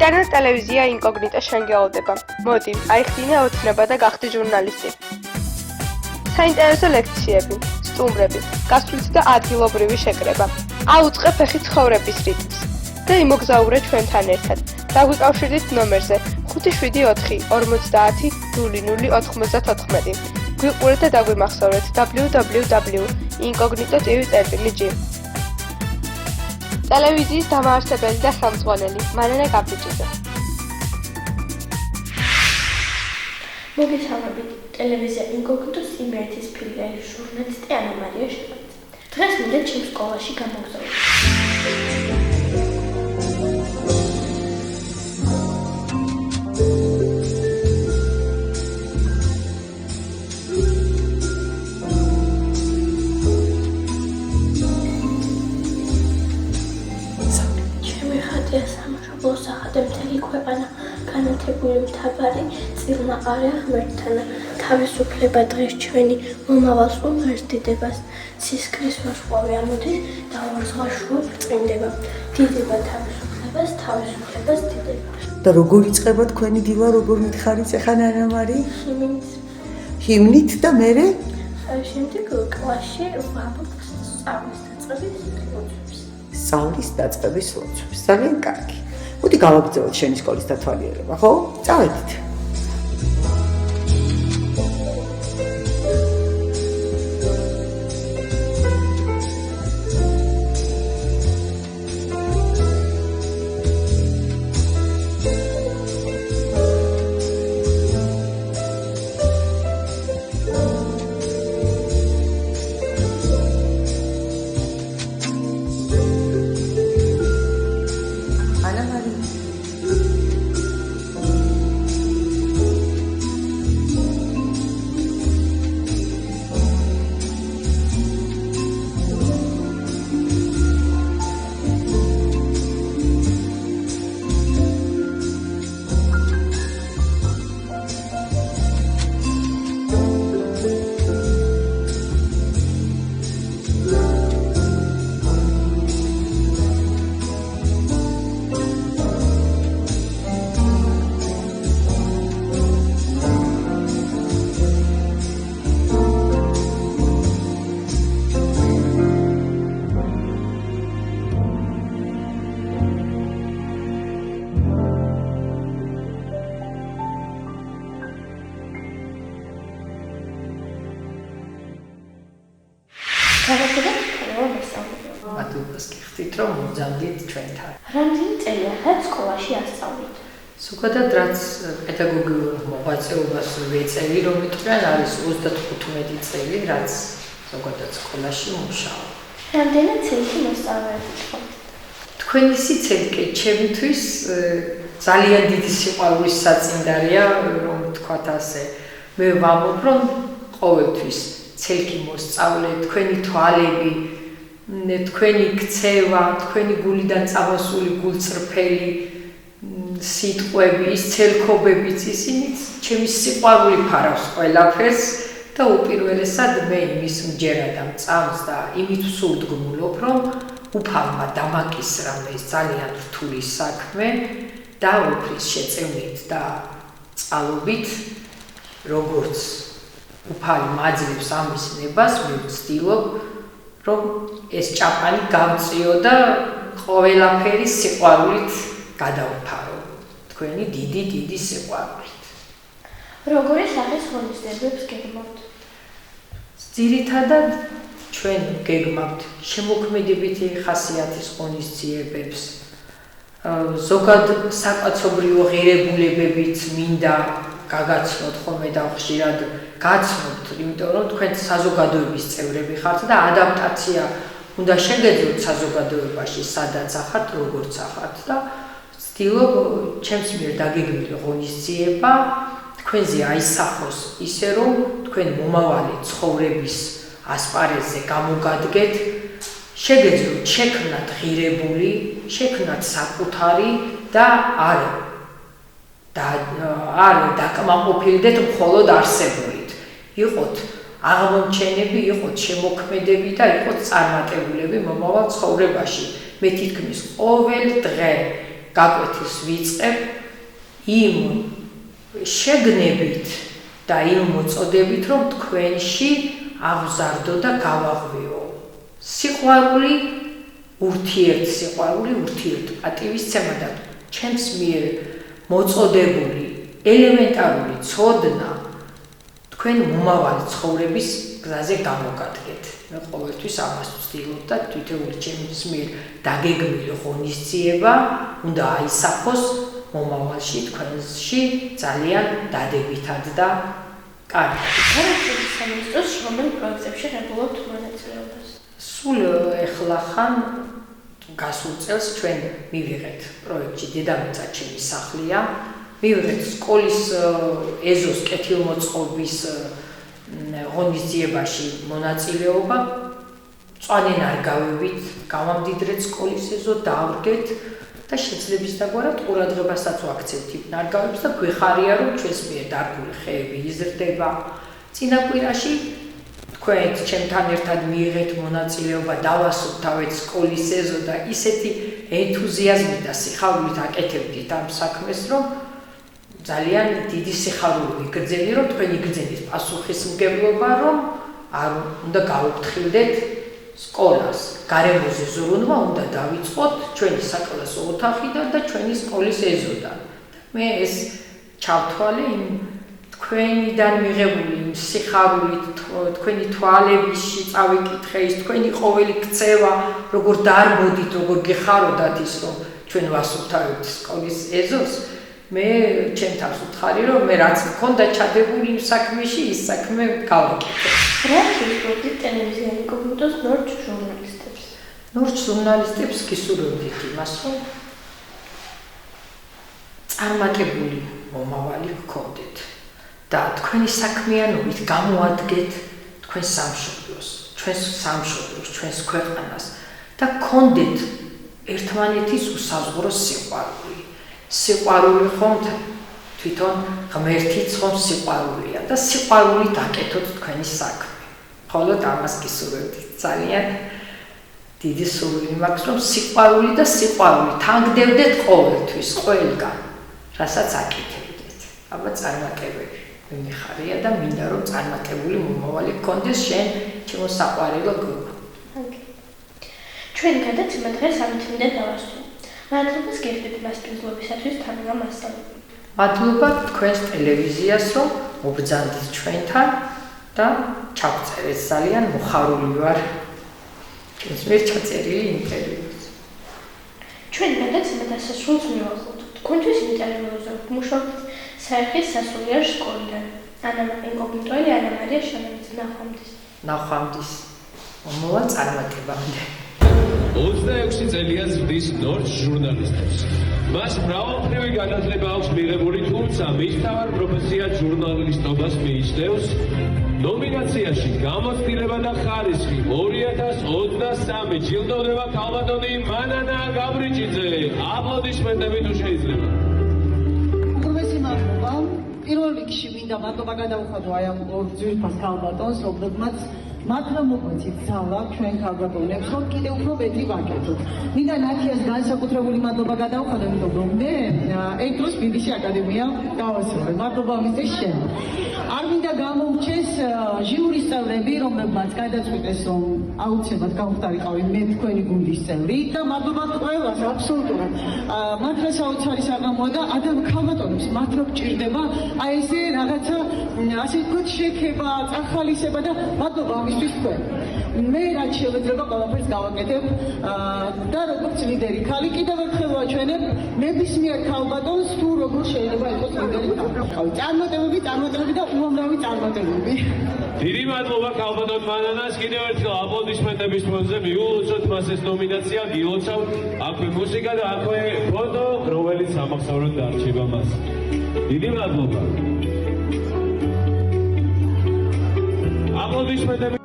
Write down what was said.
ინტერნეტ ტელევიზია ინკოგნიტო შენ გეოლდება. მოდი, აიხდინე ოცნება და გახდი ჟურნალისტი. საინტერესო ლექციები, სტუმრები, გასვლითი და ადგილობრივი შეკრება. აუწყე ფეხი ცხოვრების რიტმს და იმოგზაურე ჩვენთან ერთად. დაგვიკავშირდით ნომერზე 574500094. გვიყურეთ და დაგვიმახსოვრეთ www.incognito.tv.gr. ტელევიზიის დამაარსებელი და ხელმძღვანელი მარინა გაბიჭიძე. მოგესალმებით, ტელევიზია ინკოგნიტოს იმერეთის ფილიალის ჟურნალისტი ანა მარია შევაძე. დღეს მინდა ჩემს სკოლაში გამოგზავნო. მოსახადე მთელი ქვეყანა განათებული მთავარი წილნაყარია ღმერთთანა თავისუფლება დღეს ჩვენი მომავალს უმართიდებას ცისკრის ვარსკვლავი ამოდის და ვარსკვლავშუა ბრწყინდება დიდება თავისუფლებას დიდება და როგორ იწყება თქვენი დილა როგორ მითხარით ახლა ანა მარი ჰიმნით და მერე შემდეგ კლასში ვამბობთ სწავლის დაწყების ლოცვებს ძალიან კარგი მოდი გავაგრძელოთ შენი სკოლის დათვალიერება, ხო? წავედით. მადლობას გიხდით, რომ მოგზავნით ჩვენთან. რამდენი წელია სკოლაში ასწავლით? ზოგადად რაც პედაგოგიურ მოღვაწეობას ვეწევი, რომ მითხრან არის 35 წელი, რაც ზოგადად სკოლაში მუშაობ. რამდენი წელი მოსწავლეები ხართ? თქვენი სიცელი ჩემთვის ძალიან დიდი სიყვარულის საწინდარია, რომ ვთქვათ ასე. მე ვამბობ, რომ ყოველთვის ცელკი მოსწავლე, თქვენი თვალები, თქვენი ქცევა, თქვენი გულიდან წამოსული გულწრფელი სიტყვები, ის ცელქობებიც, ისინიც ჩემი სიყვარული ფარავს ყველაფერს და უპირველესად მე იმის მჯერა და მწამს და იმით ვსურდგმულობ, რომ უფალმა დამაკისრა ეს ძალიან რთული საქმე და უფლის შეწევნით და წყალობით, როგორც უფალი მაძლევს ამის ნებას, მე ვცდილობ, რომ ეს ჭაპანი გავწიო და ყველაფერი სიყვარულით გადავფარო. თქვენი დიდი სიყვარულით. როგორი სახის ღონისძიებებს გეგმავთ? ძირითადად ჩვენ გეგმავთ შემოქმედებითი ხასიათის ღონისძიებებს. ზოგად საკაცობრიო ღირებულებებით მინდა გაგაცნოთ ხოლმე და ხშირად გაცნობთ, იმიტომ რომ თქვენ საზოგადოების წევრები ხართ და ადაპტაცია უნდა შეგეძლოთ საზოგადოებაში, სადაც ახართ, როგორც ახართ და ვცდილობ ჩემს მიერ დაგეგმილი ღონისძიება თქვენზე აისახოს ისე, რომ თქვენ მომავალი ცხოვრების ასპარეზზე გამოგადგეთ, შეგეძლოთ შექმნათ ღირებული, შექმნათ საკუთარი და არ დაკმაყოფილდეთ მხოლოდ არსებულით. იყოთ აღმომჩენები, იყოთ შემოქმედები და იყოთ წარმატებულები მომავალ ცხოვრებაში. მე თითქმის ყოველ დღე გაკვეთის ვიწყებ იმ შეგნებით და იმ მოწოდებით, რომ თქვენში აღზარდო და გავაღვიო. სიყვარული, ურთიერთსიყვარული, ურთიერთპატივისცემა და ჩემს მიერ მოწოდებული ელემენტარული ცოდნა თქვენ მომავალი ცხოვრების გზაზე გამოგადგეთ. მე ყოველთვის ამას ვცდილობ და თითოეული ჩემს მიერ დაგეგმილი ღონისძიება უნდა აისახოს მომავალში თქვენში ძალიან დადებითად და კარგად. განათლების სამინისტროს რომელ პროექტებში ღებულობთ მონაწილეობას? სულ ეხლახან გასულ წელს ჩვენ მივიღეთ პროექტში დედამიწა ჩემი სახლია, მივიღეთ სკოლის ეზოს კეთილმოწყობის ღონისძიებაში მონაწილეობა, მწვანე ნარგავებით გავამდიდრეთ სკოლის ეზო, დავდგეთ და შეძლების დაგვარად ყურადღებასაც ვაქცევთ იმ ნარგავებს და გვეხარია, რომ ჩვენს მიერ დარგული ხეები იზრდება. წინა კვირაში თქვენ ჩემთან ერთად მიიღეთ მონაწილეობა, დავასრულეთ თავეთ სკოლის ეზო და ისეთი ენთუზიაზმით და სიხარულით აკეთებდით ამ საქმეს, რომ ძალიან დიდი სიხარული ვიგრძენი, რომ თქვენი გრძენის პასუხისმგებლობა, რომ არ უნდა გავუფრთხილდეთ სკოლას. გარემოზე ზრუნვა უნდა დავიწყოთ ჩვენი საკლასო ოთახიდან და ჩვენი სკოლის ეზოდან. მე ეს ჩავთვალე იმ თქვენიდან მიღებული სიხარულით, თქვენი თვალებიში წავიკითხე ის თქვენი ყოველი ქცევა, როგორ დარბოდით, როგორ გეხაროდათ ის, რომ ჩვენ ვასუფთავებთ სკოლის ეზოს. მე ჩემ თავს ვთხარი, რომ მე რაც მქონდა ჩადებული იმ საქმეში, ის საქმე გავაკეთე. რა შეგვიძლია ტელევიზია ინკოგნიტოს ნორჩ ჟურნალისტებს? ნორჩ ჟურნალისტებს გისურვებდით იმას, რომ წარმატებული მომავალი გქონდეთ და თქვენი საქმიანობით გამოადგეთ თქვენ სამშობლოს, ჩვენს ქვეყანას და გქონდეთ ერთმანეთის უსაზღვრო სიყვარული. სიყვარული ხომ თვითონ ღმერთიც ხომ სიყვარულია და სიყვარულით აკეთოთ თქვენი საქმე. მხოლოდ ამას გისურვებდით. ძალიან დიდი სურვილი მაქვს, რომ სიყვარული და სიყვარული თანგდებდეთ ყოველთვის, ყველგან, რასაც აკეთებდეთ. აბა წარმატებები მიხარია და მინდა რომ წარმატებული მომავალი გქონდეს შენ, ჩემო საყვარელო გოგო. ჩვენი გადაცემა დღეს ამით დავასრულე. მადლობას გიხდით მასპინძლობისათვის თანაგა მასწავლებლები. მადლობა თქვენს ტელევიზიას, რომ მობრძანდით ჩვენთან და ჩაგწერეთ ძალიან მოხარული ვარ ჩვენს მიერ ჩაწერილი ინტერვიუს. ჩვენი გადაცემა დასასრულს მივახოთ. თქვენთვის ინტერვიუზე ვმუშაობთ საერთის სასულიერო სკოლიდან. ანა ინკოგნიტოელი ანა მარია შანაძე. ნახვამდის. მომავალ წარმატებამდე. 26 წელია ზრდის ნორჩ ჟურნალისტებს. მას მრავალმხრივი განათლება აქვს მიღებული, თუმცა მის მთავარ პროფესიად ჟურნალისტობას მიიჩნევს. ნომინაციაში გამოცდილება და ხარისხი 2023 ჯილდოვდება ქალბატონი მანანა გაბრიჭიძე. აპლოდისმენტები თუ შეიძლება. უღრმესი მადლობა. პირველ რიგში მინდა მადლობა გადავუხადო აი ამ ორ ძვირფას ქალბატონს, რომლებმაც მათმა მოგვეცით ძალა ჩვენ ქალბატონებს, რომ კიდევ უფრო მეტი ვაკეთოთ. მინდა ნათიას განსაკუთრებული მადლობა გადავუხადო, იმიტომ რომ მე ერთ დროს ბიბისი აკადემია გავასრულე. მადლობა მისცეს შენ. არ მინდა გამომრჩეს ჟიურის წევრები, რომლებმაც გადაწყვიტეს, რომ აუცილებლად გავხდარიყავი მე თქვენი გუნდის წევრი და მადლობა ყველას აბსოლუტურად. მართლა საოცარი საღამოა და ადამ ქალბატონებს მართლა გჭირდება აი ესე რაღაცა ასე ვთქვათ შექება, წახალისება და მადლობა ამისთვის თქვენ. მე რაც შეიძლება ყველაფერს გავაკეთებ და როგორც ლიდერი ქალი კიდევ ერთხელ ვაჩვენებ ნებისმიერ ქალბატონს თუ როგორ შეიძლება იყოს ლიდერი ქალი. წარმატებები და უამრავი წარმატებები. დიდი მადლობა ქალბატონ მანანას. კიდევ ერთხელ აპლოდისმენტების ფონზე მიულოცოთ მას ეს ნომინაცია, გილოცავთ. აქვე მუსიკა და აქვე ფოტო, რომელიც სამახსოვროდ დარჩება მას. დიდი მადლობა. აპლოდისმენტები